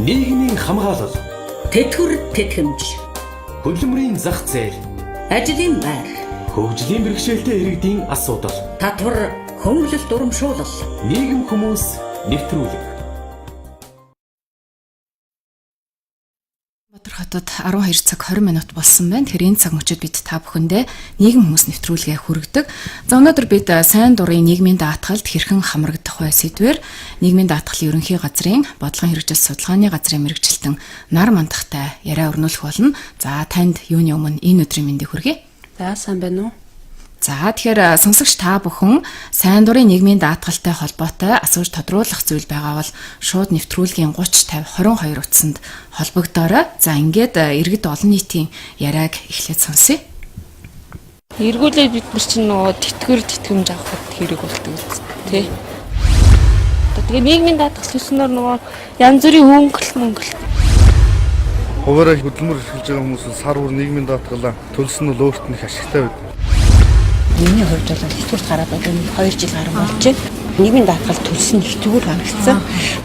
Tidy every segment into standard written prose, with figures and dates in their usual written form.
Нийгмийн хамгаалал, тэтгэвэр тэтгэмж, хөдөлмөрийн зах зээл, ажлын байр, хөгжлийн бэрхшээлтэй иргэдийн асуудал, татвар, хөнгөлөлт урамшуулал, нийгэм хүмүүс нэвтрүүлэг. Баатар хотод 12 цаг 20 минут болсон байна. Тэгэхээр энэ цаг мөчид бид та бүхэндээ нийгэм хүмүүс нэвтрүүлгээ хүргэдэг. За өнөөдөр бид сайн дурын нийгмийн даатгалд хэрхэн хамрагдах вэ сэдвээр нийгмийн даатгалын ерөнхий газрын бодлогын хэрэгжил судалгааны газрын мэргэжилтэн нар мандахтай яриа өрнүүлэх болно. За танд юуны өмнө энэ өдрийн мэндийг хүргэе. За сайн байна уу? За тэгэхээр сонсогч та бүхэн сайн дурын нийгмийн даатгалтай холбоотой асууж тодруулах зүйл байгаа бол шууд нэвтрүүлгийн 30 50 22 утсанд холбогдоорой. За ингээд иргэд олон нийтийн яриаг эхлээд сонсъё. Эргүүлээ бид нар чинь нөгөө тэтгэвэр тэтгэмж авахд хэрэг болдог үст тий. Тэгээ нийгмийн даатгал хийснээр нөгөө янз бүрийн мөнгөлт хуваараа хөдөлмөр эрхэлж байгаа хүмүүс сар бүр нийгмийн даатгалаа төлсөн нь өөрт нь их ашигтай байдаг. Миний хувьд бол хэвтгүүрт гараад байгаа 2 жил гарсан болж байна. Нийгмийн даатгал төлсөн хэвтгүүр харагдсан.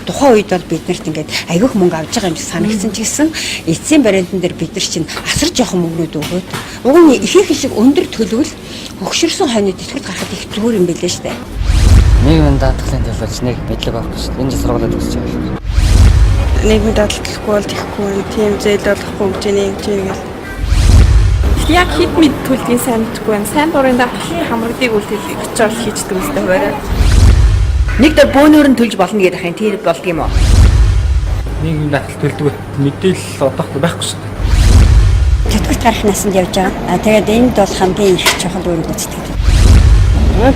Тухайн үед бол биднэрт ингээд аягүйх мөнгө авж байгаа юм шиг санагдсан ч гэсэн эцсийн баримтан дээр бид нар чинь асар жоохон мөнгнүүд өгөөд уг нь ихэнх шиг өндөр төлөвл хөгшөрсөн хойны тэтгэврт гарахад их зүгээр юм билээ шүү дээ. Нийгмийн даатгалын төлөвлөж нэг мэдлэг авах гэж энэ жил сургуулиуд үзэж байгаа. Нийгмийн даатгал гэхгүй бол тэхгүй тийм зээл болохгүй хэмжээний гэл. Яг хэд мэд төлдгийг сайн мэдгүй байна. Сайн дурын даатгалын хамрагдыг үлдээлийг очоор хийждэг үстэй байна. Нэг дээр бөөнөр нь төлж болно гэдэг хин тэр болд юм уу? Нийгмийн даатгал төлдөг мэдээлэл одоохгүй байхгүй шүү дээ. Тэтгэврт гарах насанд явж байгаа. Тэгээд энд бол хамгийн их чухал үүрэг гүйцэтгэдэг.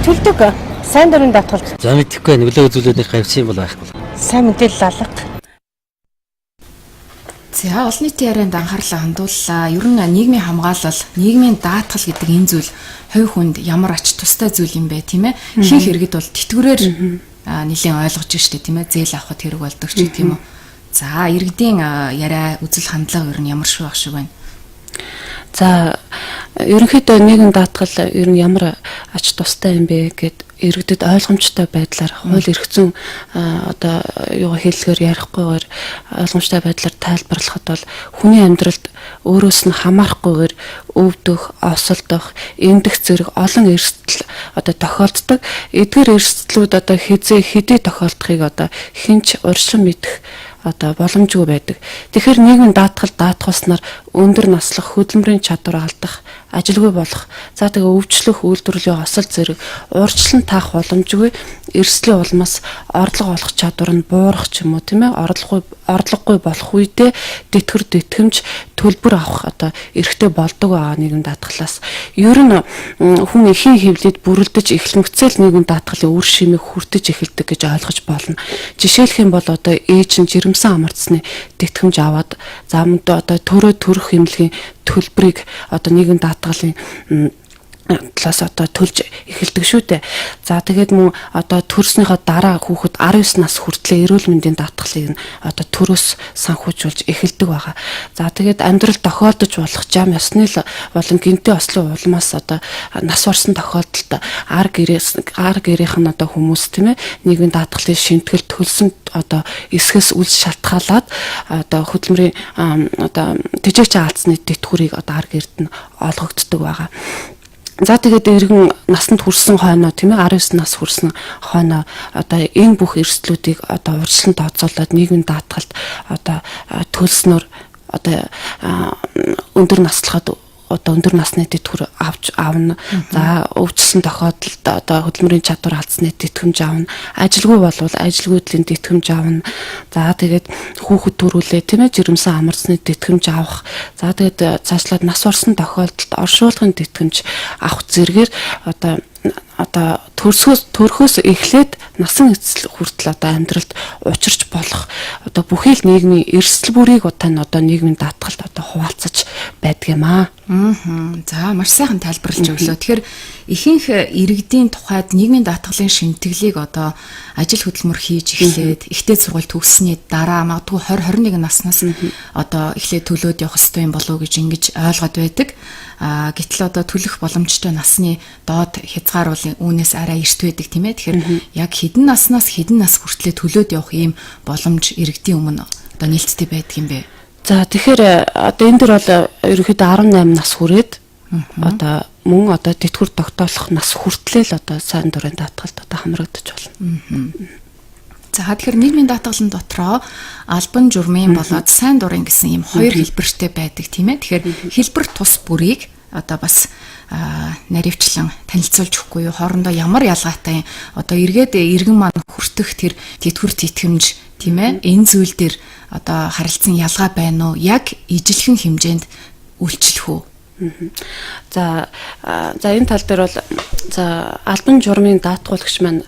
төлдөг сайн дурын даатгал. За мэдэхгүй нөлөө үзүүлэлтийн хавьсан бол байхгүй. Сайн мэдээлэл алга. За олон нийтийн ярианд анхаарлаа хандууллаа. Ер нь нийгмийн хамгаалал, нийгмийн даатгал гэдэг энэ зүйл хувь хүнд ямар ач тустай зүйл юм бэ, тийм ээ? Ихэнх иргэд бол тэтгэврээр нэлийн ойлгож штэ, тийм ээ? Зээл авахд хэрэг болдог ч гэх юм уу. За иргэдийн яриа үзэл хандлага ер нь ямар шиг байх шиг байна. За ерөнхийдөө нийгэм даатгал ер нь ямар ач тустай юм бэ гэд иргэдэд ойлгомжтой байдлаар хууль эрх зүйн одоо юу хэллэгээр ярихгүйгээр ойлгомжтой байдлаар тайлбарлахад бол хүний амьдралд өөрөөс нь хамаарахгүйгээр өвдөх, осолдох, эмдэх зэрэг олон эрсдэл одоо тохиолддог. Эдгээр эрсдлүүд одоо хэдий тохиолдохыг одоо хинч урьдчилан мэдэх одоо боломжгүй байдаг. Тэгэхээр нийгмийн даатгал даатгаснаар өндөр наслах хөдөлмөрийн чадвар алдах, ажилгүй болох, за тэгээ өвчлөх үйлдвэрлэлийн осол зэрэг урьдчилан таах боломжгүй эрсдлийн улмаас орлого олох чадвар нь буурах ч юм уу, тийм ээ, орлогогүй болох үедээ тэтгэвэр тэтгэмж төлбөр авах одоо эрхтэй болдог байгаа нийгмийн даатгалаас. Ер нь хүн эхийн хөвлөд бүрэлдэж эхлэмгцэл нийгмийн даатгалын үр шимийг хүртэж эхэлдэг гэж ойлгож болно. Жишээлх юм бол одоо ээж нь жирэмсэн амарцны тэтгэмж аваад замд одоо төрөх эмнэлгийн төлбөрийг одоо нийгмийн даатгалын талаас одоо төлж эхэлдэг шүү дээ. За тэгээд мөн одоо төрснийхөө дараа хүүхэд 19 нас хүртлээр эрүүл мэндийн даатгалыг нь одоо төрөөс санхүүжүүлж эхэлдэг байгаа. За тэгээд амьдрал тохиолдож болох жам ёсны болон гинтээ ослын улмаас одоо нас орсон тохиолдолд ар гэрийнх нь одоо хүмүүс тийм ээ нийгмийн даатгалын шинтгэл төлсөн одоо эсгэс үл шалтгаалаад одоо хөдөлмөрийн одоо тэжээгч хаалцны тэтгэврийг одоо ар гэрд нь олгогддог байгаа. За тэгээд иргэн насанд хүрсэн хойноо тийм ээ 19 нас хүрсэн хойноо одоо энэ бүх эрсдлүүдийг одоо урьдчилан тооцоолоод нийгмийн даатгалд одоо төлснөөр одоо өндөр наслахад одоо өндөр насны тэтгэвэр авна. За өвчсөн тохиолдолд одоо хөдөлмөрийн чадвар алдсны тэтгэмж авна. Ажилгүй болвол ажилгүйдлийн тэтгэмж авна. За тэгээд хүүхэд төрүүлээ тийм ээ жирэмсэн амарцны тэтгэмж авах. За тэгээд цаашлаад нас орсон тохиолдолд оршуулгын тэтгэмж авах зэргээр одоо төрхөөс эхлээд насан эцэл хүртэл одоо амьдралд учирч болох одоо бүхий л нийгмийн эрсдэл бүрийг одоо нийгмийн даатгалд одоо хуваалцаж байдаг юм аа. За маш сайхан тайлбарлаж өглөө. Тэгэхээр ихэнх иргэдийн тухайд нийгмийн даатгалын шимтгэлийг одоо ажил хөдөлмөр хийж эхлээд ихтэй сургууль төгссөний дараа магадгүй 20 21 наснаас одоо эхлээд төлөөд явах хэрэгтэй юм болов уу гэж ингэж ойлгоод байдаг. Гэтэл одоо төлөх боломжтой насны доод хязгааруулын үүнээс арай эрт байдаг тийм ээ. Тэгэхээр яг хэдэн наснаас хэдэн нас хүртлээр төлөөд явах ийм боломж иргэдийн өмнө одоо нээлттэй байдаг юм бэ? За тэгэхээр одоо энэ дөр бол ерөнхийдөө 18 нас хүрээд одоо мөн одоо тэтгэвэр тогтоолох нас хүртлээл одоо сайн дурын даатгалд одоо хамрагдаж болно. За тэгэхээр нийгмийн даатгалын дотроо албан журмын болоод сайн дурын гэсэн ийм хоёр хэлбэртэй байдаг тийм ээ. Тэгэхээр хэлбэр тус бүрийг одоо бас наривчлан танилцуулж өгөхгүй юу, хоорондоо ямар ялгаатай одоо эргээд иргэн маань хүртэх тэр тэтгэвэр тэтгэмж тийм ээ, энэ зүйл дээр одоо харилцан ялгаа байна уу, яг ижилхэн хэмжээнд үйлчлэх үү? За энэ тал дээр бол за албан журмын даатгуулагч маань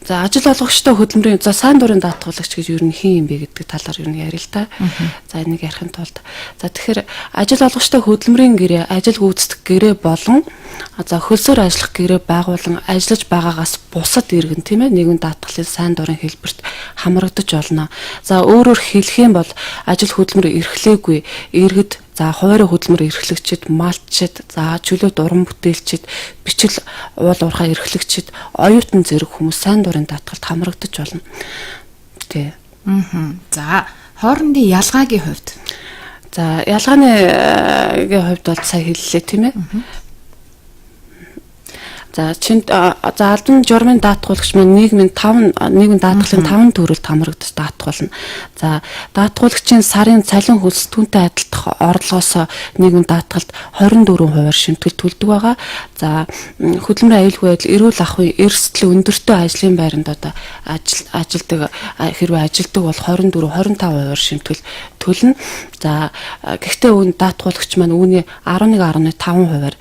за ажил олгогчтой хөдөлмөрийн за сайн дурын даатгуулагч гэж юу хин юм бэ гэдэг талаар юу ярил л та. За энийг ярихын тулд за тэгэхээр ажил олгогчтой хөдөлмөрийн гэрээ, ажил гүйцэтгэх гэрээ болон за хөлсөөр ажиллах гэрээ байгуулан ажиллаж байгаагаас бусад иргэн тийм ээ нийгмийн даатгалын сайн дурын хэлбэрт хамрагдаж болно. За өөрөөр хэлэх юм бол ажил хөдөлмөр эрхлээгүй иргэд за хуваарь хөдөлмөр эрхлэгчид, малчид, за чөлөөт уран бүтээлчид, бичил уул уурхай эрхлэгчид, оюутан зэрэг хүмүүс сайн дурын даатгалд хамрагдаж болно. Тэ. За хоорондын ялгаагийн хувьд. За ялгааны хувьд бол сая хэллээ тийм ээ. За албан журмын даатгуулагч маань нийгмийн даатгалын 5 төрөлд хамрагдаж даатгуулна. За даатгуулагчийн сарын цалин хөлс түүнтэй адилдах орлогоос нийгмийн даатгалд 24% шимтгэл төлдөг байгаа. За хөдөлмөрийн аюулгүй байдал, эрүүл ахуйн эрсдэл өндөртэй ажлын байранд одоо ажилдаг хэрвээ ажилдаг бол 24-25% шимтгэл төлнө. За гэхдээ үүн даатгуулагч маань үүний 11.5%-аар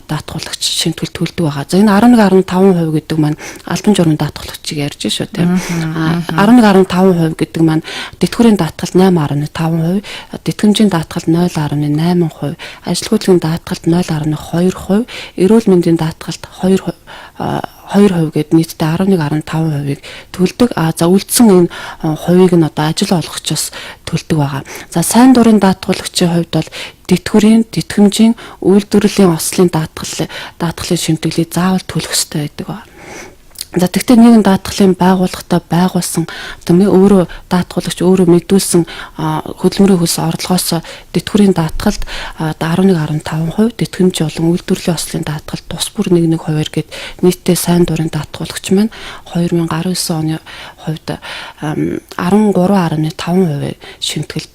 даатгуулагч шимтгэл төлдөг байгаа. За энэ 11.5% гэдэг маань албан журмын даатгуулагчийг ярьж шүү тийм. 11.5% гэдэг маань тэтгэврийн даатгал 8.5%, тэтгэмжийн даатгал 0.8%, ажил хөдөлгөөний даатгалд 0.2%, эрүүл мэндийн даатгалд 2% гээд нийтдээ 11.5%-ийг төлдөг. За үлдсэн энэ хувийг нь одоо ажил олгогчоос төлдөг байгаа. За сайн дурын даатгуулагчийн хувьд бол тэтгэврийн, тэтгэмжийн, үйлдвэрлэлийн ослын даатгалын шимтгэлийг заавал төлөх ёстой байдаг ба. За тэгтээ нэгэн даатгалын байгууллагатай байгуулсан тийм өөрөө даатгуулагч өөрөө мэдүүлсэн хөдөлмөрийн хөлс орлогоос тэтгэврийн даатгалд 11.5%, тэтгэмж болон үйлдвэрлэлийн ослын даатгалд тус бүр 1.2% гээд нийтдээ сайн дурын даатгуулагч маань 2019 оны хувьд 13.5% шимтгэл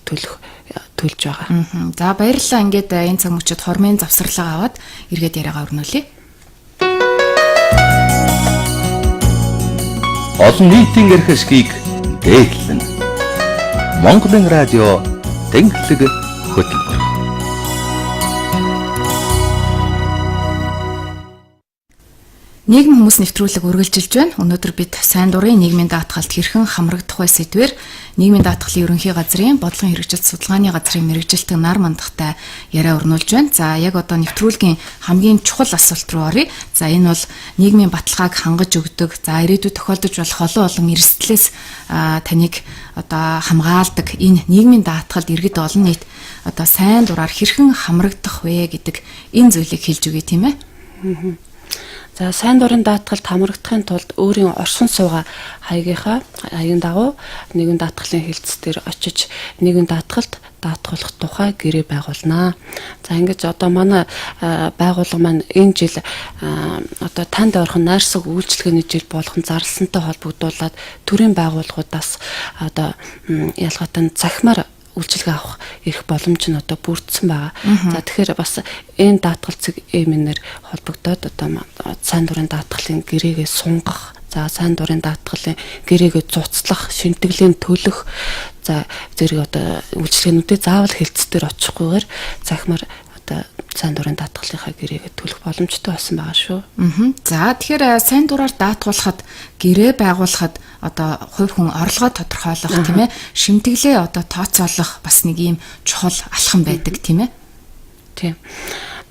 төлж байгаа. За баярлалаа. Ингээд энэ цаг мөчид хормын завсарлага аваад эргээд яриагаа өрнүүлье. Олон нийтийн эрх ашгийг дээдлэн Монголын радио тэнхлэг хөтөлбөр. Нийгэм хүмүүс нэвтрүүлэг үргэлжилж байна. Өнөөдөр бид сайн дурын нийгмийн даатгалд хэрхэн хамрагдах вэ сэдвээр нийгмийн даатгалын ерөнхий газрын бодлогын хэрэгжилт судалгааны газрын мэргэжилтэн нар мандахтай яриа өрнүүлж байна. За яг одоо нэвтрүүлгийн хамгийн чухал асуулт руу оръё. За энэ бол нийгмийн баталгааг хангаж өгдөг. За ирээдүйд тохиолдож болох олон эрсдлээс таныг одоо хамгаалдаг энэ нийгмийн даатгалд иргэд олон нийт одоо сайн дураар хэрхэн хамрагдах вэ гэдэг энэ зүйлийг хэлж өгье тийм ээ. За сайн дурын даатгалд хамрагдахын тулд өөрийн оршин суугаа хаягийн дагуу нэгэн даатгалын хэлтс дээр очиж нэгэн даатгалд даатгуулах тухай гэрээ байгуулнаа. За ингэж одоо манай байгууллага маань энэ жил одоо танд ойрхон найрсаг үйлчлэгээний жил болгон зарласантай холбогдуулаад төрийн байгууллагуудаас одоо ялгаатай захимаар үйлчилгээ авах эрх боломж нь одоо бүрдсэн байгаа. За тэгэхээр бас энэ даатгал цэг эмээр холбогдоод одоо сайн дурын даатгалын гэрээгээ сунгах, за сайн дурын даатгалын гэрээгээ зуцлах, шинтгэлийн төлөх за зэрэг одоо үйлчилгээнүүдээ заавал хэлтс дээр очихгүйгээр захимаар одоо сайн дурын даатгалынхаа гэрээгээ төлөх боломжтой болсон байгаа шүү. За тэгэхээр сайн дураар даатгуулахад гэрээ байгуулахад одоо хувь хүн орлогоо тодорхойлох тийм ээ, шимтгэлээ одоо тооцоолох бас нэг ийм чухал алхам байдаг тийм ээ. Тийм.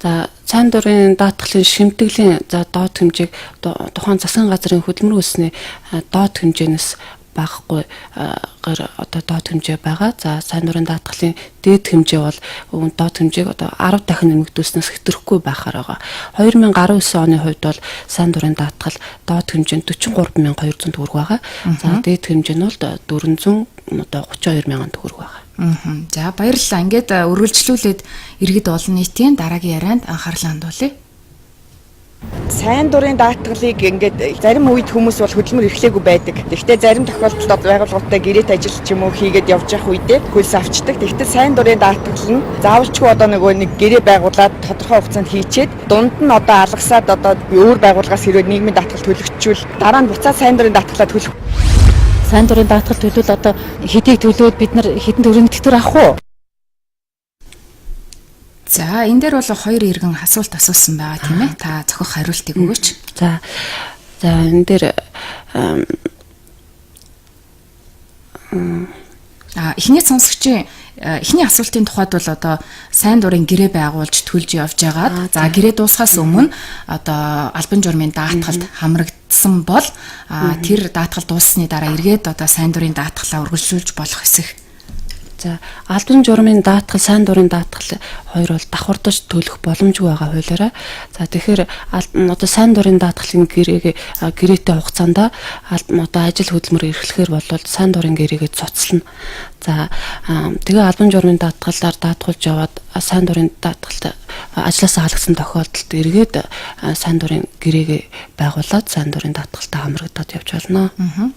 За сайн дурын даатгалын шимтгэлийн за доод хэмжээг тухайн засгийн газрын хөдөлмөр үүсний доод хэмжээнээс багахгүй одоо доод хэмжээ байгаа. За сайн дурын даатгалын дээд хэмжээ бол доод хэмжээг одоо 10 дахин нэмэгдүүлснээс хэтрэхгүй байхаар байгаа. 2019 оны хувьд бол сайн дурын даатгал доод хэмжээ нь 43200 төгрөг байгаа. За дээд хэмжээ нь бол 432,000 төгрөг байгаа. За баярлалаа. Ингээд үргэлжлүүлээд иргэд олон нийтийн дараагийн ярианд анхаарлаа хандуулъя. Сайн дурын даатгалыг ингээд зарим үед хүмүүс бол хөдөлмөр эрхлээгүй байдаг. Гэхдээ зарим тохиолдолд байгууллагуудтай гэрээт ажил ч юм уу хийгээд явж явах үедээ хөлс авчдаг. Тэгэхдээ сайн дурын даатгал нь заавалчгүй одоо нэг гэрээ байгуулад тодорхой хугацаанд хийчээд дунд нь одоо алгасаад одоо өөр байгууллагаас хэрвээ нийгмийн даатгал төлөгчвөл дараа нь буцаад сайн дурын даатгалаа төлөх. Сайн дурын даатгал төлөвлөл одоо хэдийг төлөөд бид нар хэдэн төгрөгийн тэтгэр авах уу? За энэ дээр бол хоёр иргэн асуулт асуусан байгаа тийм ээ. Та зохих хариултыг өгөөч. За энэ дээр эхний сонсогчийн эхний асуултын тухайд бол одоо сайн дурын гэрээ байгуулж төлж явж байгаад за гэрээ дуусахаас өмнө одоо албан журмын даатгалд хамрагдсан бол тэр даатгал дууссаны дараа эргээд одоо сайн дурын даатгалаа үргэлжлүүлж болох хэсэг. За албан журмын даатгал, сайн дурын даатгал хоёр бол давхардаж төлөх боломжгүй байгаа хуулиараа. За тэгэхээр одоо сайн дурын даатгалын гэрээтэй хугацаанд одоо ажил хөдөлмөр эрхлэхээр бол сайн дурын гэрээгээ цуцлана. За тэгээ албан журмын даатгалаар даатгуулж яваад сайн дурын даатгалд ажлаасаа халагдсан тохиолдолд эргээд сайн дурын гэрээгээ байгуулад сайн дурын даатгалтай хамрагдаад явж байна.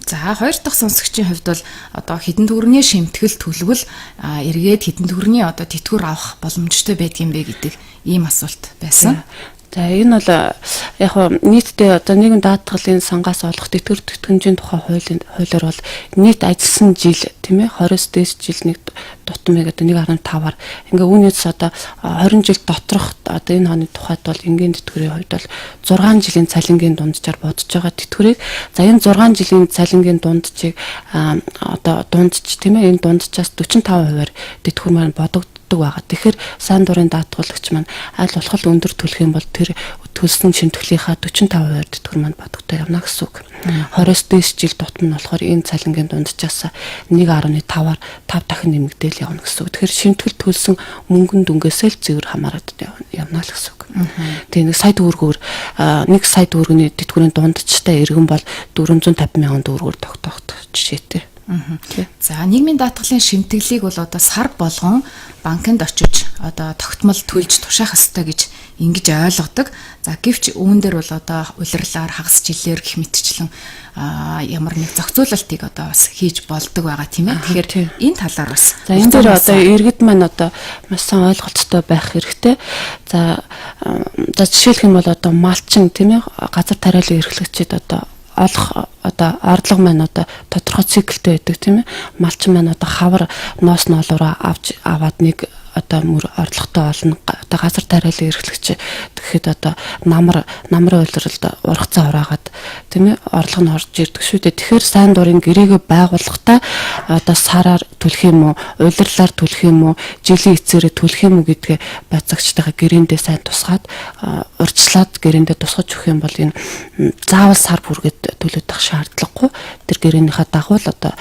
За хоёр дахь сонсогчийн хувьд бол одоо хэдэн төгрөгийн шимтгэл төлөвл эргээд хэдэн төгрөгийн одоо тэтгэвэр авах боломжтой байдгийм бэ гэдэг ийм асуулт байсан. За энэ бол яг нийтдээ одоо нийгэм даатгалын сангаас олох тэтгэвэр тэтгэмжийн тухай хуулиар бол нийт ажилласан жил тийм ээ 20-с дээш жил нэг дутмыг одоо 1.5-аар ингээ үүнээс одоо 20 жил доторх одоо энэ оны тухайд бол энгийн тэтгэврийн хувьд бол 6 жилийн цалингийн дунджаар бодож байгаа тэтгэврийг за энэ 6 жилийн цалингийн дунджийг одоо дундч тийм ээ энэ дунджаас 45%-аар тэтгэвэр маань бодогддог байгаа. Тэгэхээр сайн дурын даатгуулагч маань аль болох өндөр төлөх юм бол тэр төлсөн шимтгэлийнхаа 45%-аар тэтгэвэр маань бодогдоо явна гэсэн үг. 20-с дээш жил дутм нь болохоор энэ цалингийн дунджаас 1.5-аар 5 дахин нэмэгдээл явна гэсэн үг. Тэгэхээр шимтгэл төлсөн мөнгөн дүнгээсээ л зэвэр хамаарат явна л гэсэн үг. Тэгээ 1 сая төгрөгөөр 1 сая төгрөгийн тэтгэврийн дундчтай иргэн бол 450,000 төгрөгөөр тогтоох жишээтэй. За нийгмийн даатгалын шимтгэлийг бол одоо сар болгон банкнд очиж одоо тогтмол төлж тушаах ёстой гэж ингэж ойлгодог. За гэвч үүн дээр бол одоо улирлаар хагас жилээр гэх мэтчлэн ямар нэг зохицуулалтыг одоо бас хийж болдог байгаа тийм ээ. Тэгэхээр энэ талаар бас за энэ дээр одоо иргэд маань одоо маш сайн ойлголттой байх хэрэгтэй. За жишээлх юм бол одоо малчин тийм ээ газар тариалан эрхлэгчид одоо олох одоо орлого маань одоо тодорхой циклтэй байдаг тийм ээ. Малчин маань одоо хавар ноос ноолороо аваад нэг одоо мөр орлоготой олно. Одоо газар тариалан эрхлэгч тэгэхэд одоо намрын улиралд ургацаа ураагаад тийм ээ орлого нь орж ирдэг шүү дээ. Тэгэхээр сайн дурын гэрээгээ байгуулахдаа одоо сараар төлөх юм уу, улирлаар төлөх юм уу, жилийн эцээрээ төлөх юм уу гэдгээ байцаагчтайгаа гэрээндээ сайн тусгаад урьдчилаад гэрээндээ тусгаж өгөх юм бол энэ заавал сар бүргээд төлөөд байх шаардлагагүй. Тэр гэрээнийхээ дагуу л одоо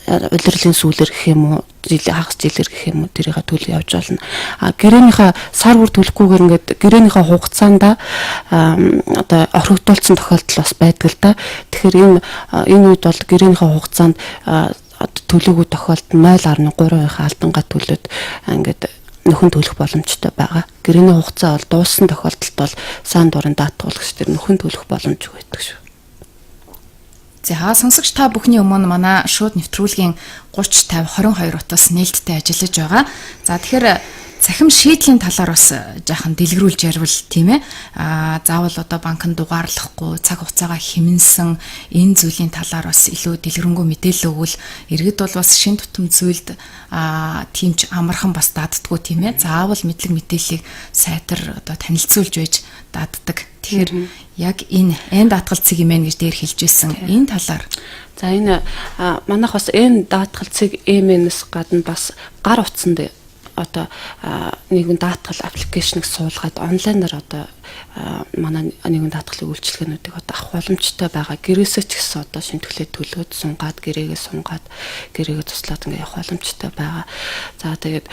улирлын сүүлэр гэх юм уу хагас жилэр гэх юм уу тэрийг төлөв явж болно. Гэрээнийхээ сар бүр төлөхгүйгээр ингээд гэрээнийхээ хугацаанд одоо орхигдуулсан тохиолдол бас байдаг л да. Тэгэхээр энэ үед бол гэрээнийхээ хугацаанд төлөөгүй тохиолдолд 0.3% алдангаа төлөөд ингээд нөхөн төлөх боломжтой байгаа. Гэрээний хугацаа бол дууссан тохиолдолд бол сайн дурын даатгуулагч тэр нөхөн төлөх боломжгүй байдаг шүү. За сонсогч та бүхний өмнө манай шууд нэвтрүүлгийн 30 50 22 утас нээлттэй ажиллаж байгаа. За тэгэхээр цахим шийдлийн талаар бас жаахан дэлгэрүүлж ярил тийм ээ. Заавал одоо банкнд дугаарлахгүй цаг хугацаагаа хэмнсэн энэ зүйлийн талаар бас илүү дэлгэрэнгүй мэдээлэл өгвөл иргэд бол бас шин тутам зүйлд тиймч амархан бас дааддаггүй тийм ээ. Заавал мэдлэг мэдээллийг сайтар одоо танилцуулж байж дааддаг. Тэгэхээр яг энэ даатгал цэг юм ээ гэж дээр хэлжсэн энэ талаар. За энэ манайх бас энэ даатгал цэг эмэнэс гадна бас гар утсанд одоо нэгэн даатгал аппликейшнийг суулгаад онлайнаар одоо манай нэгэн даатгалын үйлчилгээнүүдийг одоо авах боломжтой байгаа. Гэрээсээ ч гэсэн одоо шимтгэлээ төлөөд сунгаад гэрээгээ туслаад ингээ явах боломжтой байгаа. За тэгээд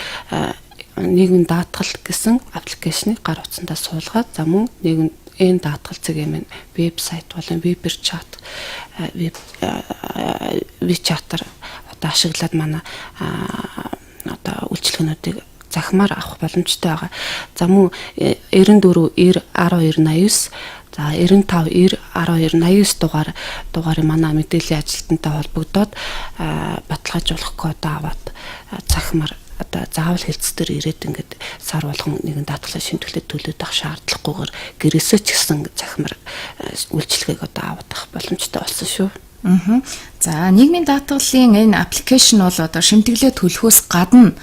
нэгэн даатгал гэсэн аппликейшнийг гар утсандаа суулгаад за мөн нэгэн энэ даатгал цэгийн вебсайт болон вебчат вичатаар одоо ашиглаад манай одоо үйлчилгээнүүдийг захимаар авах боломжтой байгаа. За мөн 94 90 12 89 за 95 90 12 89 дугаарыг манай мэдээллийн ажилтнтай холбогдоод баталгаажуулах код аваад захимаар одоо заавал хэлц дээр ирээд ингээд сар болгон нэгэн даатгалын шимтгэлээ төлөөд авах шаардлагагүйгээр гэрээсээ ч гэсэн захимаар үйлчилгээг одоо аваад авах боломжтой болсон шүү. За нийгмийн даатгалын энэ аппликейшн бол одоо шимтгэлээ төлөхөөс гадна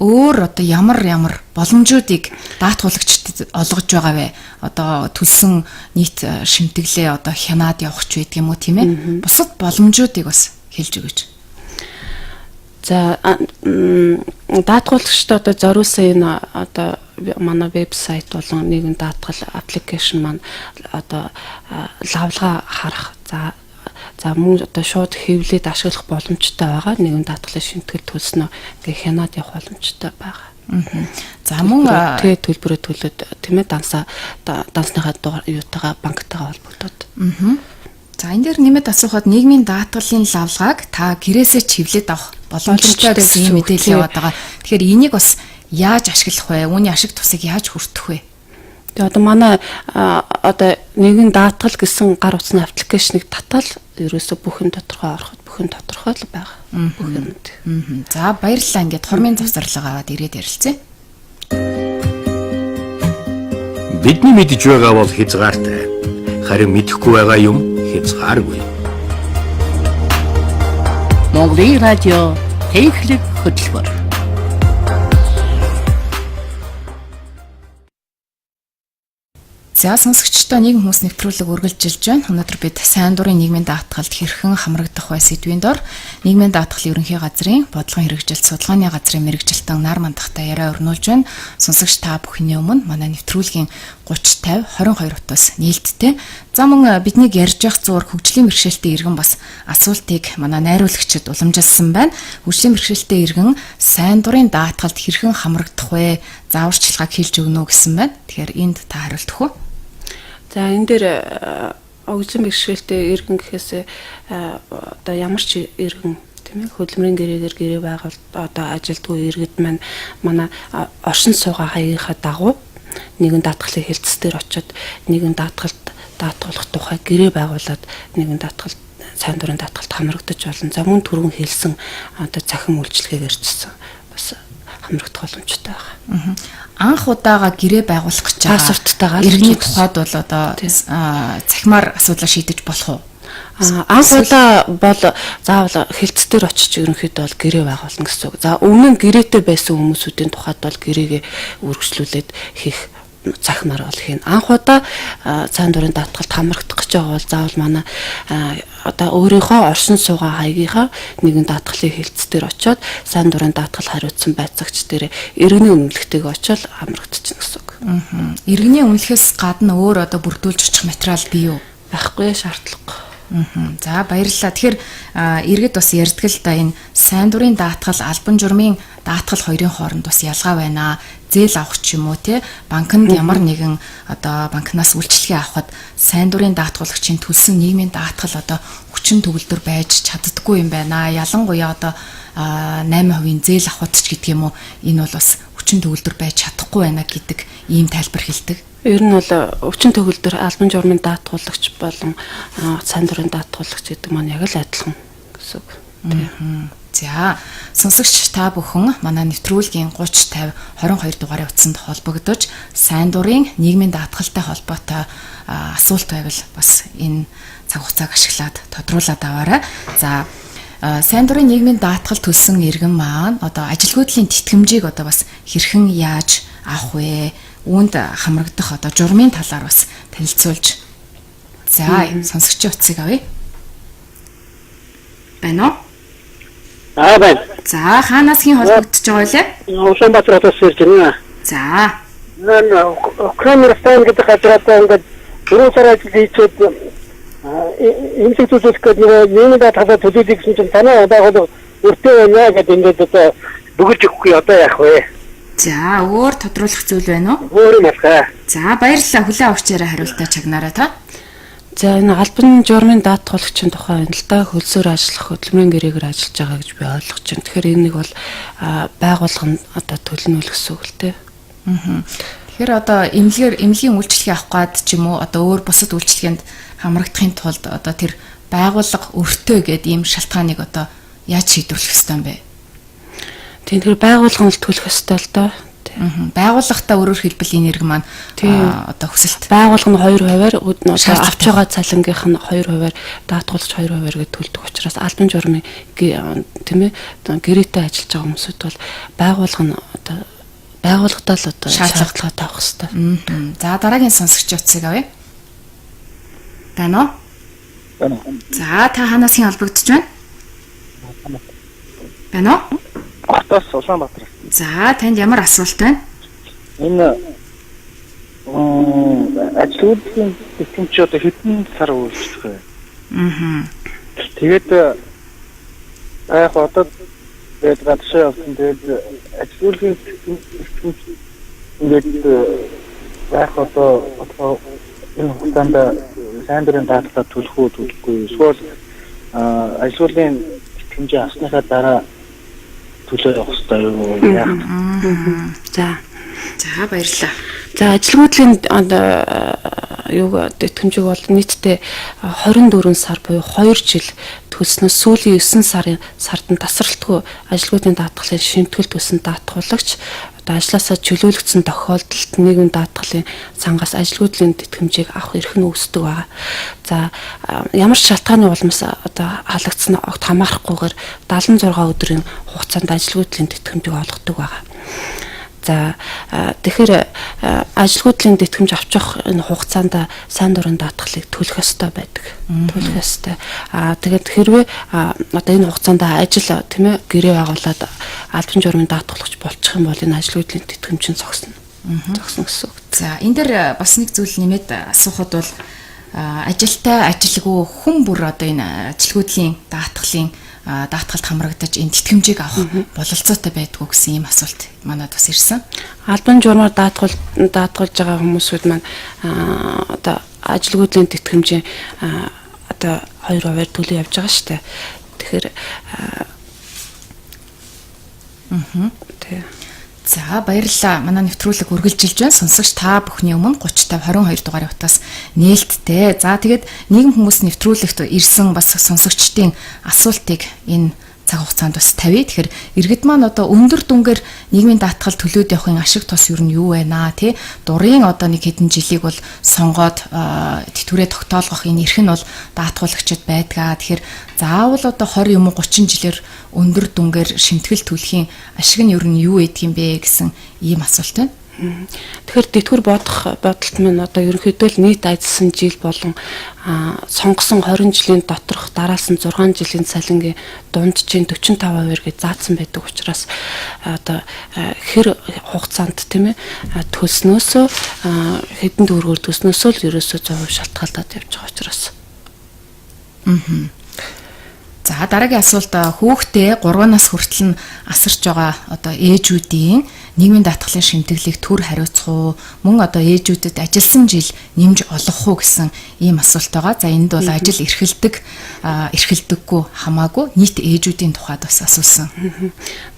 өөр одоо ямар боломжуудыг даатгуулагчид олгож байгаа вэ? Одоо төлсөн нийт шимтгэлээ одоо хянаад явах ч байдаг юм уу тийм ээ? Бусад боломжуудыг бас хэлж өгөөч. За даатгуулагчид одоо зориулсан энэ одоо манай вебсайт болон нэгэн даатгал аппликейшн маань одоо лавлага харах за мөн одоо шууд хэвлээд ашиглах боломжтой байгаа. Нэгэн даатгалын шимтгэл төлснөө ингээ хянаад явах боломжтой байгаа. За мөн тэгээ төлбөрөө төлөөд тийм ээ дансныхаа юутайгаа банктайгаа холбогдоод. За энэ дээр нэмэт асуухад нийгмийн даатгалын лавлагааг та гэрээсээ чивлээд авах боломжтой гэсэн юм мэдээлэл яваад байгаа. Тэгэхээр энийг бас яаж ашиглах вэ? Үүний ашиг тусыг яаж хүртэх вэ? Тэгээ одоо манай одоо нэгэн даатгал гэсэн гар утасны аппликейшнийг татал ерөөсө бүхэн тодорхой ороход бүхэн тодорхой л байгаа. Бүхэнд. За баярлалаа. Ингээд хормын завсарлага аваад ирээд ярилцъя. Бидний мэдж байгаа бол хязгаартай. Харин мэдэхгүй байгаа юм хязгааргүй. Монголын радио техник хөтөлбөр. За сонсогчдоо нийгэм хүмүүс нэвтрүүлэг үргэлжилж байна. Өнөөдөр бид сайн дурын нийгмийн даатгалд хэрхэн хамрагдах вэ сэдвийн дор нийгмийн даатгал ерөнхий газрын бодлогын хэрэгжилт судалгааны газрын мэрэгжилтэн нар мандахтай яриа өрнүүлж байна. Сонсогч та бүхний өмнө манай нэвтрүүлгийн 30 50 22 утас нээлттэй. За мөн биднийг ярьж явах зур хөгжлийн бэрхшээлтэй иргэн бас асуултыг манай найруулагчид уламжилсан байна. Хөгжлийн бэрхшээлтэй иргэн сайн дурын даатгалд хэрхэн хамрагдах вэ? Зааварчилгааг хэлж өгнө үү гэсэн байна. Тэгэхээр энд та хариулт өгөх үү? За энэ дээр хөгжлийн бэрхшээлтэй иргэн гэхээс одоо ямар ч иргэн тийм ээ хөдөлмөрийн гэрээгээр гэрээ байгуулалт одоо ажилтгүй иргэд маань манай оршин суугаа хаягийнхаа дагуу нэгэн даатгалын хэлтс дээр очиод нэгэн даатгалд даатгуулах тухай гэрээ байгуулад нэгэн даатгалд сайн дурын даатгалд хамрагдаж болно. За мөн түрүүн хэлсэн одоо цахим үйлчлэгээр чсэн бас хамрагдах боломжтой байгаа. Анх удаага гэрээ байгуулах гэж байгаа пассворттайгаар иргэний тухайд бол одоо цахимаар асуудлаа шийдэж болох уу? Анх удаа бол заавал хэлтс дээр очиж ерөнхийдөө бол гэрээ байгуулна гэсэн үг. За өмнө нь гэрээтэй байсан хүмүүсүүдийн тухайд бол гэрээгээ үргэлжлүүлээд хийх захимаар бол хийн. Анх удаа сайн дурын даатгалд хамрагдах гэж байгаа бол заавал манай одоо өөрийнхөө оршин суугаа хаягийнхаа нэгэн даатгалын хэлтс дээр очиод сайн дурын даатгал хариуцсан байцаагч дээр иргэний үнэлгэтэйг очиод хамрагдчихна гэсэн үг. Иргэний үнэлэхээс гадна өөр одоо бүрдүүлж очих материал бий юу? Байхгүй шаардлагагүй. За баярлалаа. Тэгэхээр иргэд бас ярьдаг л да энэ сайн дурын даатгал, албан журмын даатгал хоёрын хооронд бас ялгаа байна. Зээл авах ч юм уу те банкнд ямар нэгэн одоо банкнаас үйлчилгээ авахад сайн дурын даатгуулагчийн төлсөн нийгмийн даатгал одоо хүчин төгөлдөр байж чаддаггүй юм байна. Ялангуяа одоо 8% зээл авахд ч гэдэг юм уу энэ бол бас хүчин төгөлдөр байж чадахгүй байна гэдэг ийм тайлбар хэлдэг. Ер нь бол хүчин төгөлдөр албан журмын даатгуулагч болон сайн дурын даатгуулагч гэдэг маань яг л адилхан гэсэн үг. За сонсогч та бүхэн манай нэвтрүүлгийн 30 50 22 дугаарын утсанд холбогдож сайн дурын нийгмийн даатгалтай холбоотой асуулт байвал бас энэ цаг хугацааг ашиглаад тодруулаад аваарай. За сайн дурын нийгмийн даатгал төлсөн иргэн маань одоо ажилгүйдлийн тэтгэмжийг одоо бас хэрхэн яаж авах вэ? Үүнд хамрагдах одоо журмын талаар бас танилцуулж. За сонсогчийн утсыг авъя. Байна уу? байна. За хаанаас хийн холбогдож байгаа вэ? Улаанбаатар хотоос ирж байна. За. Украин Ростан гэдэг газраас ингээд 4 сар ажил хийчихэд эмчилж үзүүлэх гэдэг нэг даатгалаа төлөвлөж гэсэн чинь танай байгууллага өртөө байна гэдэг ингээд одоо бүгж өгөхгүй одоо яах вэ? За өөр тодруулах зүйл байна уу? Өөр юм алхаа. За баярлалаа хүлээн авчаараа хариултаа чагнараа та. За энэ албан журмын даатгуулагчийн тухай энэ л да хөлсөөр ажиллах хөдөлмөрийн гэрээгээр ажиллаж байгаа гэж би ойлгож байна. Тэгэхээр энийг бол байгууллага нь одоо төлнө гэсэн үг л дээ. Тэгэхээр одоо эмнэлгийн үйлчлэгийг авах гад ч юм уу одоо өөр бусад үйлчлэгэнд хамрагдахын тулд одоо тэр байгууллага өртөө гэдэг ийм шалтгааныг одоо яаж шийдвэрлэх ёстой юм бэ? Тийм тэр байгууллага нь төлөх ёстой л доо. Байгууллагатай өөрөөр хэлбэл энэ иргэн маань одоо хүсэлт байгууллага нь 2%-аар авч байгаа цалингийнх нь 2%-аар даатгуулж 2%-аар гэж төлдөг учраас албан журмын тийм ээ гэрээтэй ажиллаж байгаа хүмүүсд бол байгууллага нь одоо байгууллагатай л одоо шаардлагатай тавих хэрэгтэй. За дараагийн сонсогч утсыг авъя. Байна уу? За та ханаас хийн холбогдож байна? Байна уу? Хотоос Улаанбаатар. За танд ямар асуулт байна? Энэ ажлын тэмч одоо хэдэн сар үргэлжлэх вэ? Тэгээд яг одоо тэгээд гадшаа явсан тэгээд ажлын тэмч ингээд яг одоо энэ хугацаанд сайн дурын даатгалаа төлөх үү төлөхгүй эсвэл ажлын тэмцээ авсныхаа дараа төлөө явах хэрэгтэй юу яах вэ? За баярлалаа. За ажилгүйдлийн юу тэтгэмжийг бол нийтдээ 24 сар буюу 2 жил төлснөөс сүүлийн 9 сард нь тасралтгүй ажилгүйдийн даатгалын шимтгэл төлсөн даатгуулагч одоо ажлаасаа чөлөөлөгдсөн тохиолдолд нийгэм даатгалын сангаас ажилгүйдлийн тэтгэмжийг авах эрх нь үүсдэг байна. За ямар ч шалтгааны улмаас одоо халагдсан огт хамаарахгүйгээр 76 өдрийн хугацаанд ажилгүйдлийн тэтгэмжийг олгодог байна. За тэгэхээр ажилгүйдлийн тэтгэмж авч явах энэ хугацаанд сайн дурын даатгалыг төлөх ёстой байдаг. Төлөх ёстой. Тэгээд хэрвээ одоо энэ хугацаанд ажил тийм ээ гэрээ байгуулад албан журмын даатгалагч болчих юм бол энэ ажилгүйдлийн тэтгэмж нь зогсно. Зогсно гэсэн үг. За энэ дээр бас нэг зүйл нэмээд асуухад бол ажилтай ажилгүй хүн бүр одоо энэ ажилгүйдлийн даатгалд хамрагдаж энэ тэтгэмжийг авах бололцоотой байдгүй гэсэн ийм асуулт манад бас ирсэн. Албан журмаар даатгалж байгаа хүмүүсүүд маань одоо ажилгүйдлийн тэтгэмжийн одоо 2%-аар төлөө явж байгаа шүү дээ. Тэгэхээр За баярлалаа. Манай нэвтрүүлэг үргэлжилж байна. Сонсогч та бүхний өмнө 30-22 дугаарын утаас нээлттэй. За тэгээд нийгэм хүмүүс нэвтрүүлэгт ирсэн бас сонсогчдын асуултыг энэ цаг хугацаанд бас тавья. Тэгэхээр иргэд маань одоо өндөр дүнгээр нийгмийн даатгал төлөөд явахын ашиг тус юу нь юу вэ наа тий? Дурын одоо нэг хэдэн жилиг бол сонгоод тэтгэврээ тогтоолгох энэ эрх нь бол даатгуулагчид байдгаа. Тэгэхээр заавал одоо 20 юм уу 30 жилээр өндөр дүнгээр шимтгэл төлөхийн ашиг нь юу байдг юм бэ гэсэн ийм асуулт байна. Тэгэхээр тэтгэвэр бодолт минь одоо ерөнхийдөө л нийт ажилласан жил болон сонгосон 20 жилийн доторх дараалсан 6 жилийн цалингийн дунджийн 45% гэж заасан байдаг учраас одоо хэр хугацаанд тийм ээ төлснөөсөө хэдэн төгрөгөөр төлснөөсөө л ерөөсөө 100% шалтгаалаад явж байгаа учраас. За дараагийн асуулт хүүхдээ 3 нас хүртэл нь асарч байгаа одоо ээжүүдийн нийгмийн даатгалын шимтгэлийг төр хариуцах уу мөн одоо ээжүүдэд ажилласан жил нэмж олгох уу гэсэн ийм асуулт байгаа. За энд бол ажил эрхэлдэггүй хамаагүй нийт ээжүүдийн тухайд бас асуусан.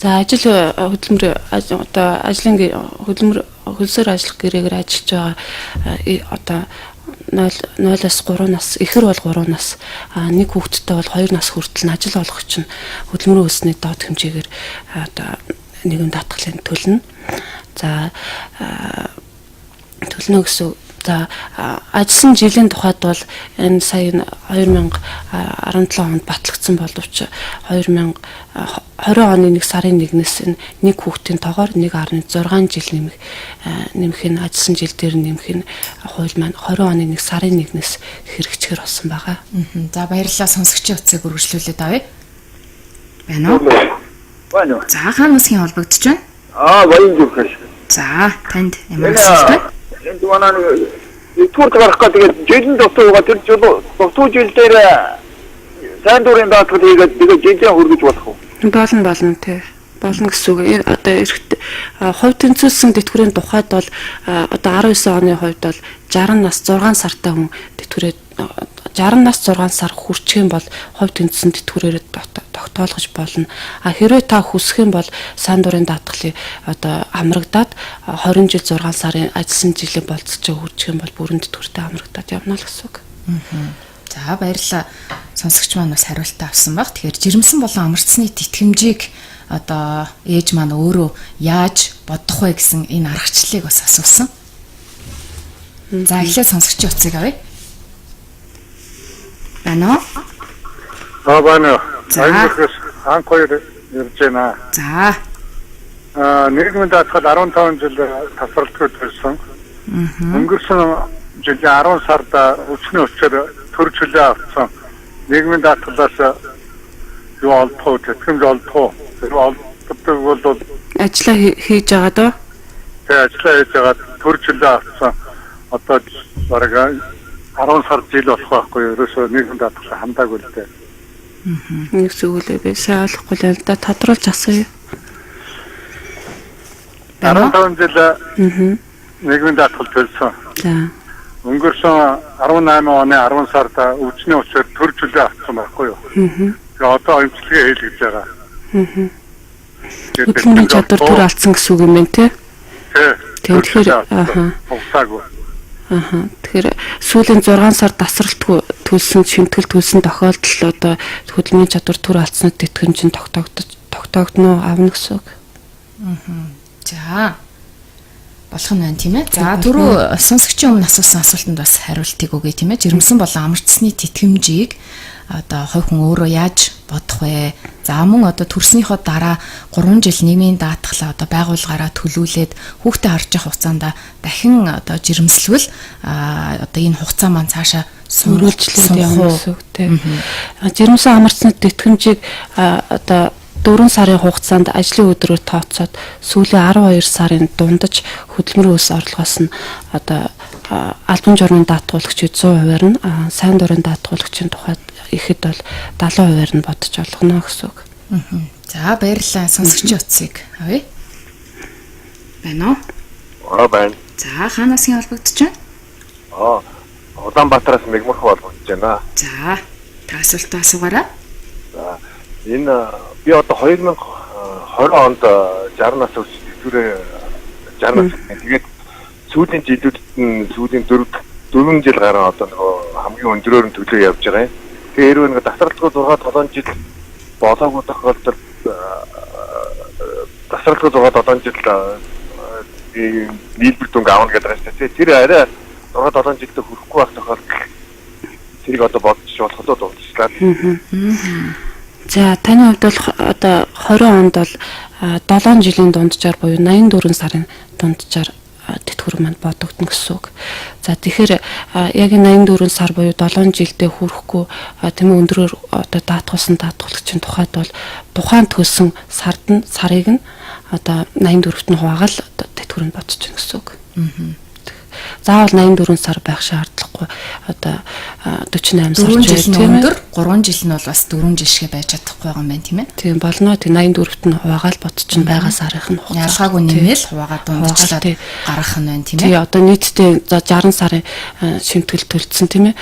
За ажил хөдөлмөр одоо ажлын хөдөлмөр хөлсөөр ажиллах гэрээгээр ажиллаж байгаа одоо 0-аас 3 нас ихэр бол 3 нас нэг хүүхэдтэй бол 2 нас хүртэл нь ажил олгох чинь хөдөлмөрийн өсний доод хэмжээгээр одоо нийгэм даатгалын төлнө. За төлнө гэсэн. За ажилласан жилийн тухайд бол энэ сая 2017 онд батлагдсан боловч 2020 оны 1 сарын 1-ээс энэ нэг хүүхдийн тоогоор 1.6 жил нэмэх нь ажилласан жил дээр нэмэх нь хууль маань 20 оны 1 сарын 1-ээс хэрэгжихэр болсон байгаа. За баярлалаа сонсогчийн утсыг үргэлжлүүлээд авъя. Байна уу? Байна уу? За хаана усгийн холбогдож байна? Баян зүрхээс. За танд ямар асуулт байна? Энд манай нэгдүгээр гарах гэдэг жилийн дутуугаа тэр дутуу жил дээр сайн дурын даатгал хийгээд тэгээд жилийн хөргөж болох уу? Болно тий. Болно гэсэн үг. Одоо эрэхт хувь тэнцвэрсэн тэтгэврийн тухайд бол одоо 19 оны хувьд бол 60 нас 6 сартай хүн тэтгэврээ 60 нас 6 сар хүрчих юм бол хувь тэнцвэрсэн тэтгэврээр тогтоолгож болно. Хэрвээ та хүсэх юм бол сайн дурын даатгалыг одоо хамрагдаад 20 жил 6 сарын ажилласан жилийн болцож хүрчих юм бол бүрэн тэтгэвртэй хамрагдаад явна л гэсэн үг. За баярлалаа. Сонсогч маань бас хариултаа авсан баг. Тэгэхээр жирэмсэн болон амарцны тэтгэмжийг одоо ээж маань өөрөө яаж бодох вэ гэсэн энэ аргачлалыг бас асуусан. За эхлээд сонсогчийн утсыг авъя. Байна уу? Байна. Баярлалаа. Анх хоёр ирж байна. За. Нийгмийн даатгал 15 жил тасралтгүй төлсөн. Өнгөрсөн жилийн 10 сард өчнөө өчөр төр чөлөө авсан. Нийгмийн даатгалаас юу олдох, тэтгэмж олдох, тэр олддог бол ажиллаа хийж байгаа доо. Тэг ажиллаа хийж байгаа төр чөлөө авсан. Одоо бараг 10 сар жил болох байхгүй юу? Ерөөсөө нийгмийн даатгал хандаагүй л дээ. Нэг зүйлээ би сайн ойлгохгүй л да тодруулж асууя. 15 жил нийгмийн даатгал төлсөн. За. Өнгөрсөн 18 оны 10 сард өвчнөө өчөр төр чөлөө авсан байхгүй юу? Тэгээ одоо эмчилгээ хийлгэж байгаа. Хөдөлмөрийн чадвар төр алдсан гэсэн үг юм байна тий? Тэгэхээр угсаагүй. Тэгэхээр сүүлийн 6 сар тасралтгүй төлсөн шимтгэл төлсөн тохиолдол одоо хөдөлмөрийн чадвар төр алдсныг тэтгэмж нь тогтоогдно авна гэсэн үг. За болох нь байна тийм ээ. За түрүү сонсогчийн өмнө асуусан асуултанд бас хариултыг өгье тийм ээ. Жирэмсэн болон амарцны тэтгэмжийг одоо хувь хүн өөрөө яаж бодох вэ? За мөн одоо төрснийхөө дараа 3 жил нийгмийн даатгалаа одоо байгууллагаараа төлүүлээд хүүхдээ харж явах хугацаанд дахин одоо жирэмслэвэл одоо энэ хугацаа маань цаашаа өргөлжлээд явна гэсэн үг тийм. Жирэмсэн амарцны тэтгэмжийг одоо 4 сарын хугацаанд ажлын өдрөөр тооцоод сүүлийн 12 сарын дундаж хөдөлмөрийн ус орлогоос нь одоо албан журмын даатгуулагчид 100%-аар нь сайн дурын даатгуулагчийн тухайд ихэд бол 70%-аар нь бодож олгоно гэсэн үг. За баярлалаа. Сонсогчийн утсыг авъя. Байна уу? Байна. За хаанаас нь холбогдож байна? Улаанбаатараас мэгмөх холбогдож байна. За та асуултаа асуугаарай. За энэ би одоо 2020 онд 60 нас хүрээ 60 нас тэгээд сүүлийн жилүүдэд нь сүүлийн 4 жил гараа одоо нөгөө хамгийн өндрөөр нь төлөө явж байгаа юм. Тэгээд хэрвээ нэг тасралтгүй 6-7 жил болоогүй тохиолдолд тасралтгүй 6-7 жил нийлбэр дүнг аавна гэдэг байна шүү дээ. Тэр арай 6-7 жилдээ хүрэхгүй байх тохиолдолд тэрийг одоо бодож болох уу дурдчихлаа. За таны хувьд бол одоо 20 онд бол 7 жилийн дунджаар буюу 84 сарын дунджаар тэтгэвэр манд бодогдно гэсэн үг. За тэгэхээр яг 84 сар буюу 7 жилдээ хүрэхгүй тийм өндрөөр одоо даатгуулсан даатгуулагчийн тухайд бол тухайн төлсөн сарыг нь одоо 84-т нь хуваагаал тэтгэвэр нь бодож байна гэсэн үг. Заавал 84 сар байх шаардлагагүй. Одоо 48 сар жил өндөр 3 жил нь бол бас 4 жил шиг байж чадахгүй байгаа юм байна тийм ээ. Тийм болно. Тэг 84-т нь хуваагаал бодчихно байгаа сарын нь хугацаа. Ялгаагүй нэмэл хуваагаад дундчлаад гарах нь байна тийм ээ. Тий одоо нийтдээ 60 сарын шимтгэл төлсөн тийм ээ.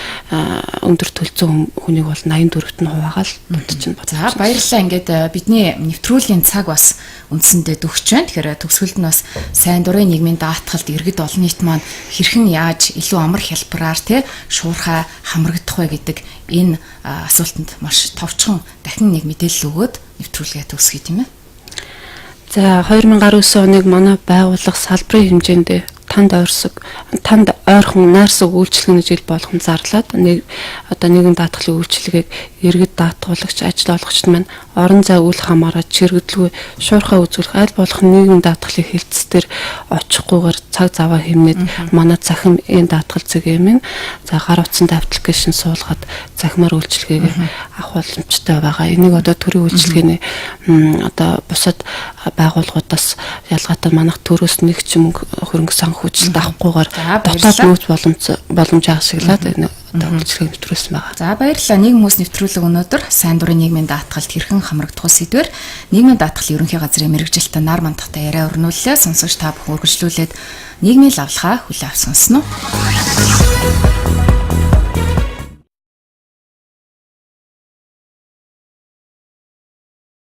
Өндөр төлсөн хүнийг бол 84-т нь хуваагаал бодчихно. За баярлалаа. Ингээд бидний нэвтрүүлгийн цаг бас үндсэндээ дөгч байна. Тэгэхээр төгсгөлд нь бас сайн дурын нийгмийн даатгалд иргэд олон нийт маань хэрхэн яаж илүү амар хялбараар тий шуурхай хамрагдах вэ гэдэг энэ асуултанд маш товчхон дахин нэг мэдээлэл өгөөд нэвтрүүлгээ төгсгөе тийм ээ. За 2019 оныг манай байгууллага салбарын хэмжээнд танд ойрхон найрсаг үйлчлэгний жил болгон зарлаад нийгэм даатгалын үйлчлэгийг иргэд даатгуулагч, ажил олгогчд маань орон зай үйл хамааран чирэгдэлгүй шуурхай үзүүлэх аль болох нийгэм даатгалын хэлтсээр очихгүйгээр цаг заваа хэмнээд манай захим энэ даатгал цэгийн за гар утсанд аппликейшн суулгаад захимаар үйлчлэгийг авах боломжтой байгаа. Энийг одоо төрийн үйлчлэгээний одоо бусад байгууллагуудаас ялгаатай манайх төрөөс нэг ч мөнгө хөрөнгө санхүүжилт авахгүйгээр дотоод нөөц боломж ашиглаад энэ одоо үйлчлэгийг нэвтрүүлсэн байгаа. За баярлалаа. Нийгэм хүмүүс нэвтрүүлэг өнөөдөр сайн дурын нийгмийн даатгалд хэрхэн хамрагдах сэдвээр нийгмийн даатгалын ерөнхий газрын мэргэжилтэн нар мандахтай яриа өрнүүллээ. Сонсогч та бүхэн үргэлжлүүлээд нийгмийн лавлахаа хүлээн авсан сонсно.